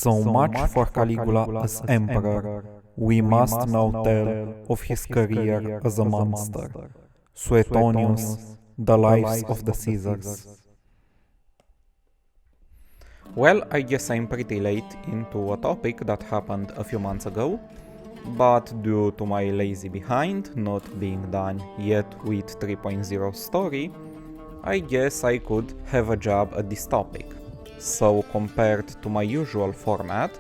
So much for Caligula as emperor. We must now tell of his career as a monster. Suetonius, the lives of the Caesars. Well, I guess I'm pretty late into a topic that happened a few months ago, but due to my lazy behind not being done yet with 3.0 story, I guess I could have a job at this topic. So compared to my usual format,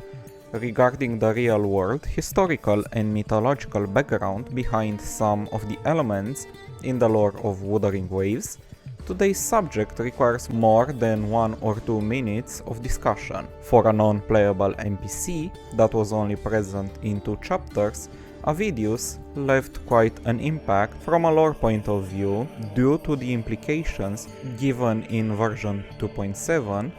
regarding the real world, historical and mythological background behind some of the elements in the lore of Wuthering Waves, today's subject requires more than 1 or 2 minutes of discussion. For a non-playable NPC that was only present in 2 chapters, Avidius left quite an impact from a lore point of view due to the implications given in version 2.7,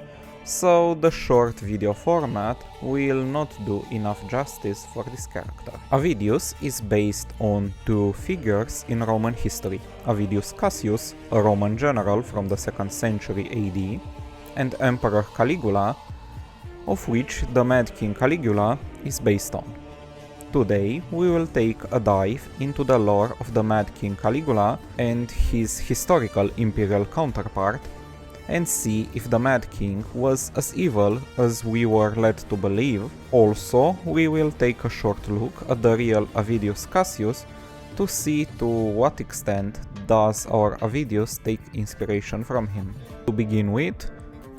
so the short video format will not do enough justice for this character. Avidius is based on 2 figures in Roman history, Avidius Cassius, a Roman general from the 2nd century AD, and Emperor Caligula, of which the Mad King Caligula is based on. Today we will take a dive into the lore of the Mad King Caligula and his historical imperial counterpart, and see if the Mad King was as evil as we were led to believe. Also, we will take a short look at the real Avidius Cassius to see to what extent does our Avidius take inspiration from him. To begin with,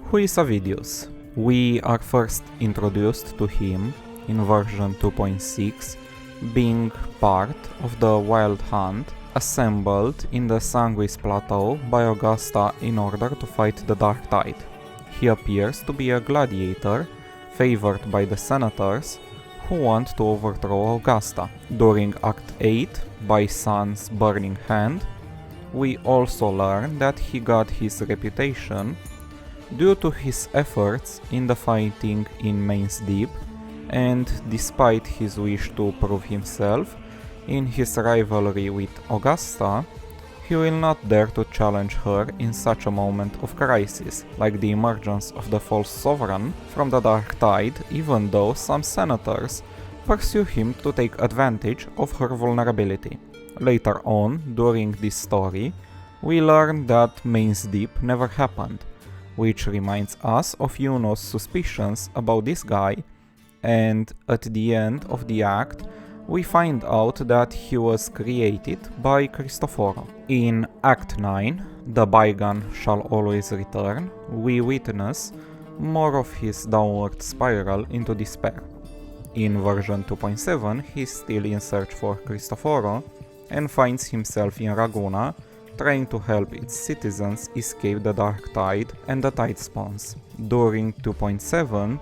who is Avidius? We are first introduced to him in version 2.6, being part of the Wild Hunt assembled in the Sanguis Plateau by Augusta in order to fight the Dark Tide. He appears to be a gladiator favored by the senators who want to overthrow Augusta. During Act 8, by Sun's burning hand, we also learn that he got his reputation due to his efforts in the fighting in Main's Deep, and despite his wish to prove himself in his rivalry with Augusta, he will not dare to challenge her in such a moment of crisis, like the emergence of the false sovereign from the Dark Tide, even though some senators pursue him to take advantage of her vulnerability. Later on, during this story, we learn that Main's Deep never happened, which reminds us of Juno's suspicions about this guy, and at the end of the act, we find out that he was created by Cristoforo. In Act 9, The Bygone Shall Always Return, we witness more of his downward spiral into despair. In version 2.7, he's still in search for Cristoforo and finds himself in Raguna, trying to help its citizens escape the Dark Tide and the Tide Spawns. During 2.7,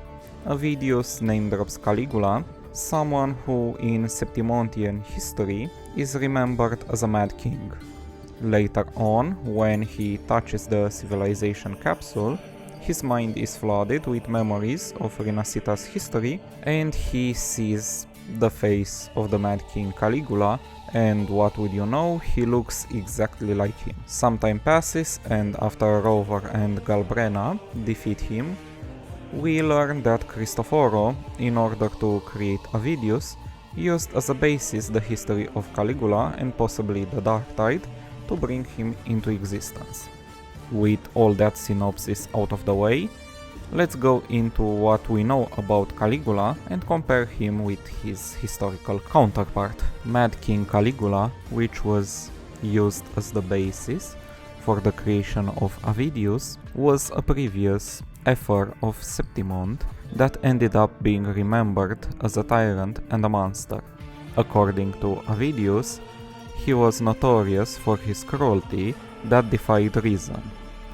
Avidius name drops Caligula, someone who in Septimontian history is remembered as a Mad King. Later on, when he touches the civilization capsule, his mind is flooded with memories of Renacita's history, and he sees the face of the Mad King Caligula, and what would you know, he looks exactly like him. Some time passes, and after Rover and Galbrena defeat him, we learn that Cristoforo, in order to create Avidius, used as a basis the history of Caligula and possibly the Dark Tide to bring him into existence. With all that synopsis out of the way, let's go into what we know about Caligula and compare him with his historical counterpart. Mad King Caligula, which was used as the basis for the creation of Avidius, was a previous effort of Septimond that ended up being remembered as a tyrant and a monster. According to Avidius, he was notorious for his cruelty that defied reason.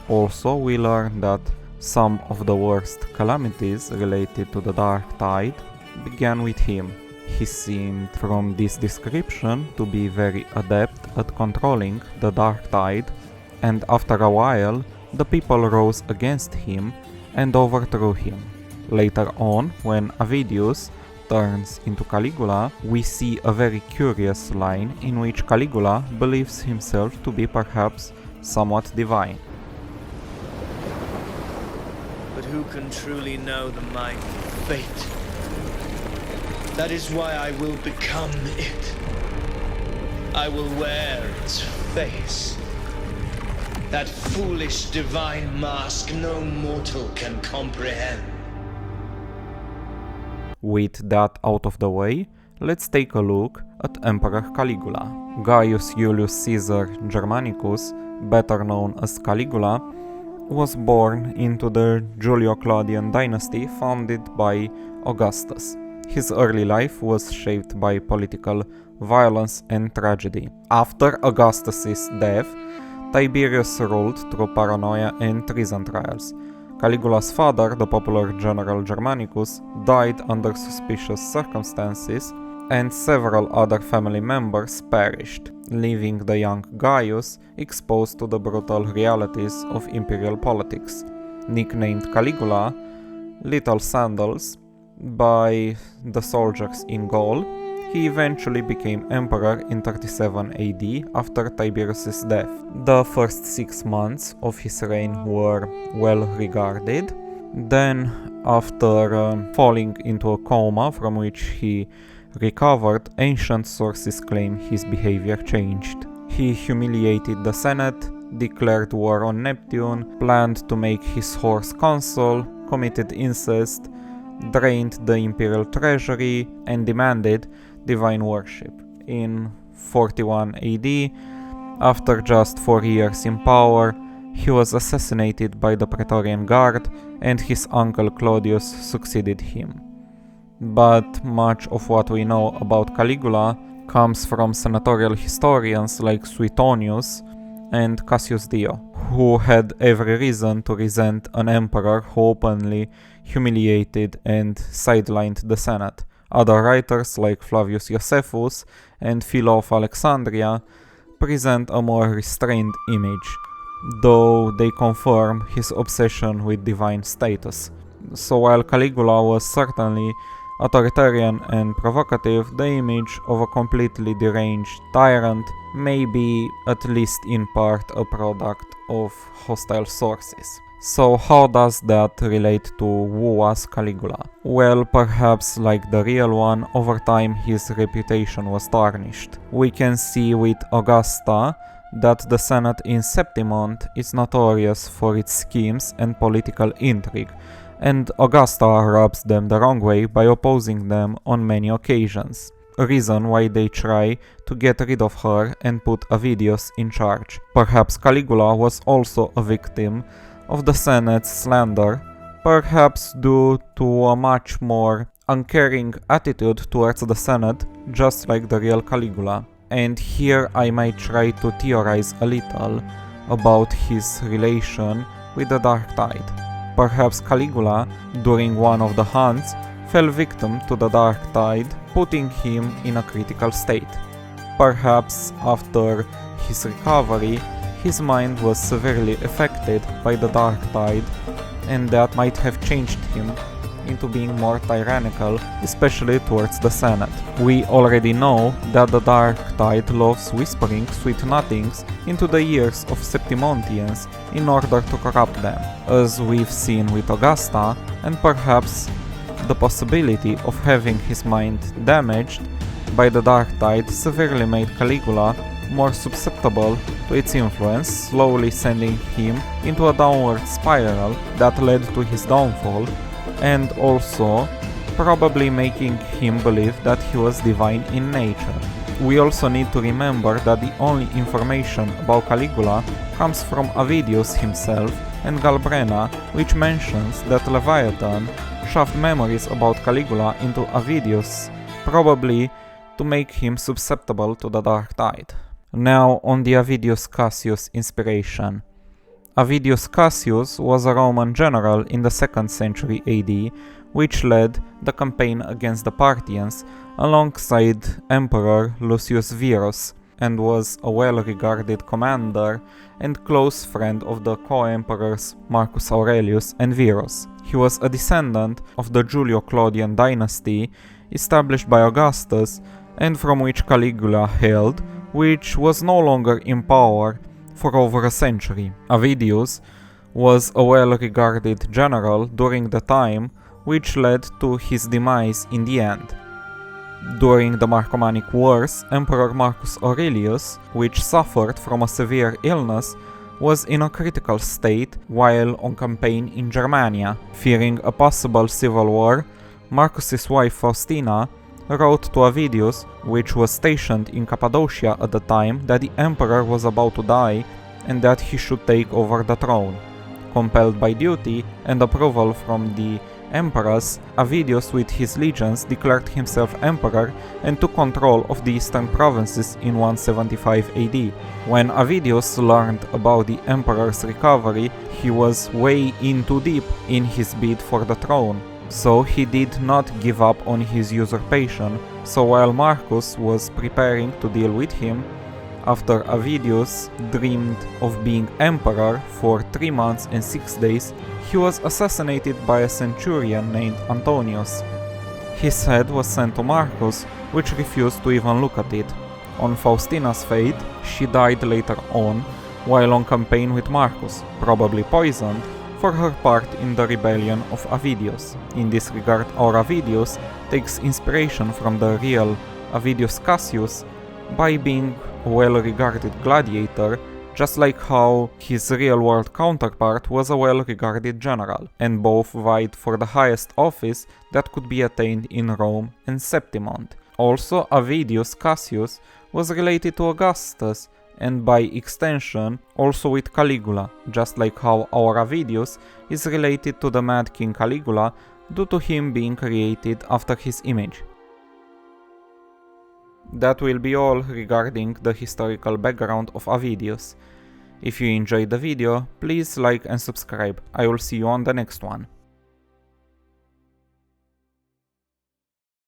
Also, we learn that some of the worst calamities related to the Dark Tide began with him. He seemed, from this description, to be very adept at controlling the Dark Tide, and after a while, the people rose against him and overthrew him. Later on, when Avidius turns into Caligula, we see a very curious line in which Caligula believes himself to be perhaps somewhat divine. But who can truly know the might fate. That is why I will become it. I will wear its face. That foolish divine mask no mortal can comprehend. With that out of the way, let's take a look at Emperor Caligula. Gaius Julius Caesar Germanicus, better known as Caligula, was born into the Julio-Claudian dynasty founded by Augustus. His early life was shaped by political violence and tragedy. After Augustus's death, Tiberius ruled through paranoia and treason trials. Caligula's father, the popular general Germanicus, died under suspicious circumstances, and several other family members perished, leaving the young Gaius exposed to the brutal realities of imperial politics. Nicknamed Caligula, Little Sandals, by the soldiers in Gaul, he eventually became emperor in 37 AD after Tiberius's death. The first 6 months of his reign were well regarded. Then, after falling into a coma from which he recovered, ancient sources claim his behavior changed. He humiliated the Senate, declared war on Neptune, planned to make his horse consul, committed incest, drained the imperial treasury, and demanded divine worship. In 41 AD, after just 4 years in power, he was assassinated by the Praetorian Guard, and his uncle Claudius succeeded him. But much of what we know about Caligula comes from senatorial historians like Suetonius and Cassius Dio, who had every reason to resent an emperor who openly humiliated and sidelined the Senate. Other writers like Flavius Josephus and Philo of Alexandria present a more restrained image, though they confirm his obsession with divine status. So while Caligula was certainly authoritarian and provocative, the image of a completely deranged tyrant may be, at least in part, a product of hostile sources. So how does that relate to who was Caligula? Well, perhaps like the real one, over time his reputation was tarnished. We can see with Augusta that the Senate in Septimont is notorious for its schemes and political intrigue, and Augusta rubs them the wrong way by opposing them on many occasions, a reason why they try to get rid of her and put Avidius in charge. Perhaps Caligula was also a victim of the Senate's slander, perhaps due to a much more uncaring attitude towards the Senate, just like the real Caligula. And here I might try to theorize a little about his relation with the Dark Tide. Perhaps Caligula, during one of the hunts, fell victim to the Dark Tide, putting him in a critical state. Perhaps after his recovery, his mind was severely affected by the Dark Tide, and that might have changed him into being more tyrannical, especially towards the Senate. We already know that the Dark Tide loves whispering sweet nothings into the ears of Septimontians in order to corrupt them, as we've seen with Augusta, and perhaps the possibility of having his mind damaged by the Dark Tide severely made Caligula more susceptible to its influence, slowly sending him into a downward spiral that led to his downfall, and also probably making him believe that he was divine in nature. We also need to remember that the only information about Caligula comes from Avidius himself and Galbrena, which mentions that Leviathan shoved memories about Caligula into Avidius, probably to make him susceptible to the Dark Tide. Now on the Avidius Cassius inspiration. Avidius Cassius was a Roman general in the 2nd century AD, which led the campaign against the Parthians alongside Emperor Lucius Verus, and was a well-regarded commander and close friend of the co-emperors Marcus Aurelius and Verus. He was a descendant of the Julio-Claudian dynasty established by Augustus and from which Caligula hailed, which was no longer in power for over a century. Avidius was a well-regarded general during the time which led to his demise in the end. During the Marcomannic Wars, Emperor Marcus Aurelius, which suffered from a severe illness, was in a critical state while on campaign in Germania. Fearing a possible civil war, Marcus's wife Faustina wrote to Avidius, which was stationed in Cappadocia at the time, that the emperor was about to die and that he should take over the throne. Compelled by duty and approval from the emperors, Avidius with his legions declared himself emperor and took control of the eastern provinces in 175 AD. When Avidius learned about the emperor's recovery, he was way in too deep in his bid for the throne, so he did not give up on his usurpation. So while Marcus was preparing to deal with him, after Avidius dreamed of being emperor for 3 months and 6 days, he was assassinated by a centurion named Antonius. His head was sent to Marcus, which refused to even look at it. On Faustina's fate, she died later on while on campaign with Marcus, probably poisoned, for her part in the rebellion of Avidius. In this regard, our Avidius takes inspiration from the real Avidius Cassius by being a well-regarded gladiator, just like how his real-world counterpart was a well-regarded general, and both vied for the highest office that could be attained in Rome and Septimond. Also, Avidius Cassius was related to Augustus, and by extension also with Caligula, just like how our Avidius is related to the Mad King Caligula due to him being created after his image. That will be all regarding the historical background of Avidius. If you enjoyed the video, please like and subscribe. I will see you on the next one.